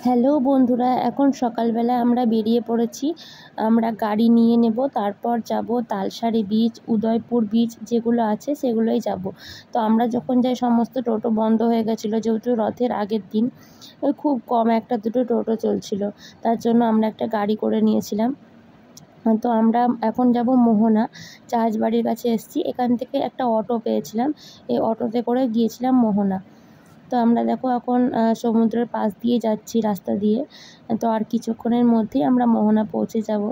Hello বন্ধুরা, এখন সকালবেলা আমরা বেরিয়ে পড়েছি। আমরা গাড়ি নিয়ে নেব, তারপর যাব তালসারি বিচ, উদয়পুর বিচ যেগুলো আছে সেগুলোই যাব। তো আমরা যখন যাই সমস্ত টোটো বন্ধ হয়ে গেছিলো, যেহেতু রথের আগের দিন। খুব কম একটা দুটো টোটো চলছিল, তার জন্য আমরা একটা গাড়ি করে নিয়েছিলাম। তো আমরা এখন যাব মোহনা, জাহাজবাড়ির কাছে এসেছি। এখান থেকে একটা অটো পেয়েছিলাম, এই অটোতে করে গিয়েছিলাম মোহনা। তো আমরা দেখো এখন সমুদ্রের পাশ দিয়ে যাচ্ছি রাস্তা দিয়ে। তো আর কিছুক্ষণের মধ্যেই আমরা মোহনা পৌঁছে যাব।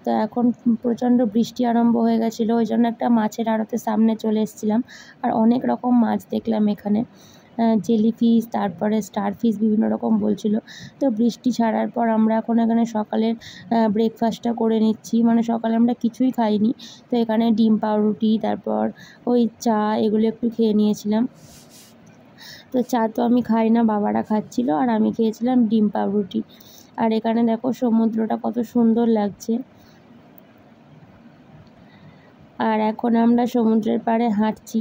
তো এখন প্রচণ্ড বৃষ্টি আরম্ভ হয়ে গেছিলো, ওই জন্য একটা মাছের আড়তের সামনে চলে এসেছিলাম। আর অনেক রকম মাছ দেখলাম এখানে, জেলিফিশ, তারপরে স্টারফিশ বিভিন্ন রকম বলছিল। তো বৃষ্টি ছাড়ার পর আমরা এখন এখানে সকালের ব্রেকফাস্টটা করে নিচ্ছি। মানে সকালে আমরা কিছুই খাইনি, তো এখানে ডিম পাউরুটি, তারপর ওই চা, এগুলো একটু খেয়ে নিয়েছিলাম। তো চা তো আমি খাই না, বাবারা খাচ্ছিল, আর আমি খেয়েছিলাম ডিম পাউরুটি। আর এখানে দেখো সমুদ্রটা কত সুন্দর লাগছে। আর এখন আমরা সমুদ্রের পাড়ে হাঁটছি।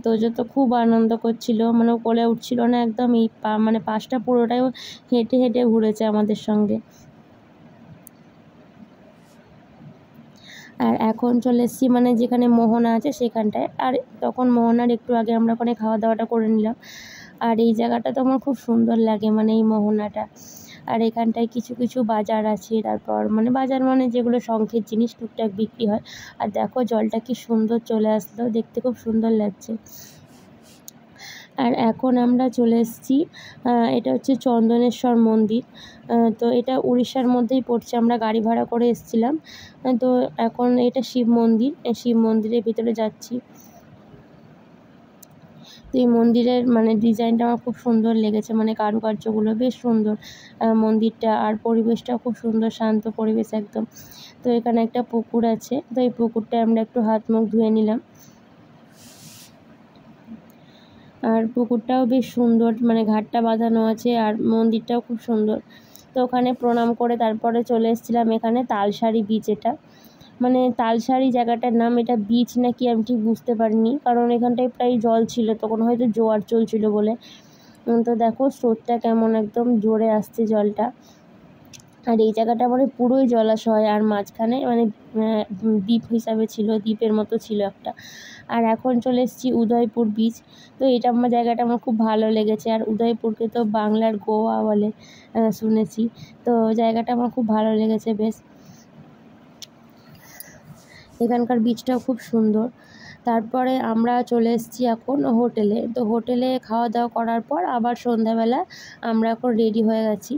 তো যত খুব আনন্দ করছিল, মানে কোলে উঠছিল না একদম, এই মানে পাশটা পুরোটাই হেঁটে হেঁটে ঘুরেছে আমাদের সঙ্গে। আর এখন চলে এসেছি মানে যেখানে মোহনা আছে সেখানটায়। আর তখন মোহনার একটু আগে আমরা ওখানে খাওয়া দাওয়াটা করে নিলাম। আর এই জায়গাটা তো আমার খুব সুন্দর লাগে, মানে এই মোহনাটা। আর এখানটায় কিছু কিছু বাজার আছে, তারপর মানে বাজার মানে যেগুলো শঙ্খের জিনিস টুকটাক বিক্রি হয়। আর দেখো জলটা কি সুন্দর চলে আসলো, দেখতে খুব সুন্দর লাগছে। আর এখন আমরা চলে এসেছি, এটা হচ্ছে চন্দনেশ্বর মন্দির। তো এটা উড়িষ্যার মধ্যেই পড়ছে, আমরা গাড়ি ভাড়া করে এসেছিলাম। তো এখন এটা শিব মন্দির, শিব মন্দিরের ভিতরে যাচ্ছি। তো এই মন্দিরের মানে ডিজাইনটা আমার খুব সুন্দর লেগেছে, মানে কারুকার্যগুলো বেশ সুন্দর, মন্দিরটা। আর পরিবেশটাও খুব সুন্দর, শান্ত পরিবেশ একদম। তো এখানে একটা পুকুর আছে, তো এই পুকুরটায় আমরা একটু হাত মুখ ধুয়ে নিলাম। আর পুকুরটাও বেশ সুন্দর, মানে ঘাটটা বাঁধানো আছে, আর মন্দিরটাও খুব সুন্দর। তো ওখানে প্রণাম করে তারপরে চলে এসেছিলাম এখানে তালসারি বিচ। এটা মানে তালসারি জায়গাটার নাম, এটা বিচ নাকি আমি ঠিক বুঝতে পারিনি, কারণ এখানটায় প্রায় জল ছিল, তখন হয়তো জোয়ার চলছিল বলে। তো দেখো স্রোতটা কেমন একদম জোরে আসছে জলটা। আর এই জায়গাটা মানে পুরোই জলাশয়, আর মাঝখানে মানে দ্বীপ হিসাবে ছিল, দ্বীপের মতো ছিল একটা। আর এখন চলে এসেছি উদয়পুর বিচ। তো এটা আমার জায়গাটা আমার খুব ভালো লেগেছে। আর উদয়পুরকে তো বাংলার গোয়া বলে শুনেছি। তো জায়গাটা আমার খুব ভালো লেগেছে বেশ। এখানকার বিচটাও খুব সুন্দর। তারপরে আমরা চলে এসেছি এখন হোটেলে। তো হোটেলে খাওয়া দাওয়া করার পর আবার সন্ধ্যাবেলা আমরা এখন রেডি হয়ে গেছি।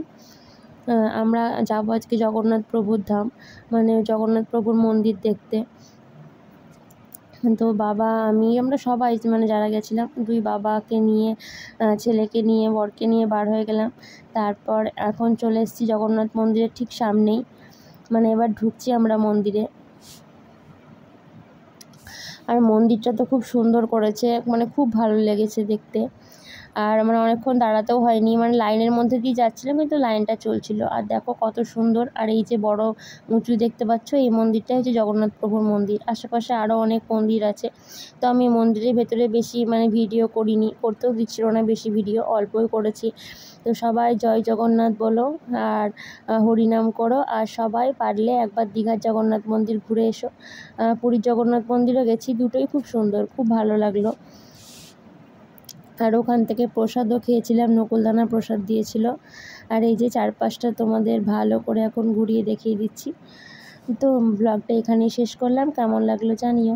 আমরা যাবো আজকে জগন্নাথ প্রভুর ধাম, মানে জগন্নাথ প্রভুর মন্দির দেখতে। তো বাবা, আমরা সবাই মানে যারা গেছিলাম, দুই বাবাকে নিয়ে, ছেলেকে নিয়ে, বরকে নিয়ে বার হয়ে গেলাম। তারপর এখন চলে এসেছি জগন্নাথ মন্দিরের ঠিক সামনেই, মানে এবার ঢুকছি আমরা মন্দিরে। আর মন্দিরটা তো খুব সুন্দর করেছে, মানে খুব ভালো লেগেছে দেখতে। আর মানে অনেকক্ষণ দাঁড়াতেও হয়নি, মানে লাইনের মধ্যে দিয়ে যাচ্ছিলাম, কিন্তু লাইনটা চলছিল। আর দেখো কত সুন্দর। আর এই যে বড় উঁচু দেখতে পাচ্ছ, এই মন্দিরটাই হচ্ছে জগন্নাথ প্রভুর মন্দির। আশেপাশে আরও অনেক মন্দির আছে। তো আমি মন্দিরের ভেতরে বেশি মানে ভিডিও করিনি, করতেও দিচ্ছিল না বেশি ভিডিও, অল্পই করেছি। তো সবাই জয় জগন্নাথ বলো, আর হরিনাম করো। আর সবাই পারলে একবার দীঘার জগন্নাথ মন্দির ঘুরে এসো। পুরীর জগন্নাথ মন্দিরও গেছি, দুটোই খুব সুন্দর, খুব ভালো লাগলো। আর ওখান থেকে প্রসাদও খেয়েছিলাম, নকুলদানা প্রসাদ দিয়েছিল। আর এই যে চারপাশটা তোমাদের ভালো করে এখন ঘুরিয়ে দেখিয়ে দিচ্ছি। তো ব্লগটা এখানেই শেষ করলাম, কেমন লাগলো জানিও।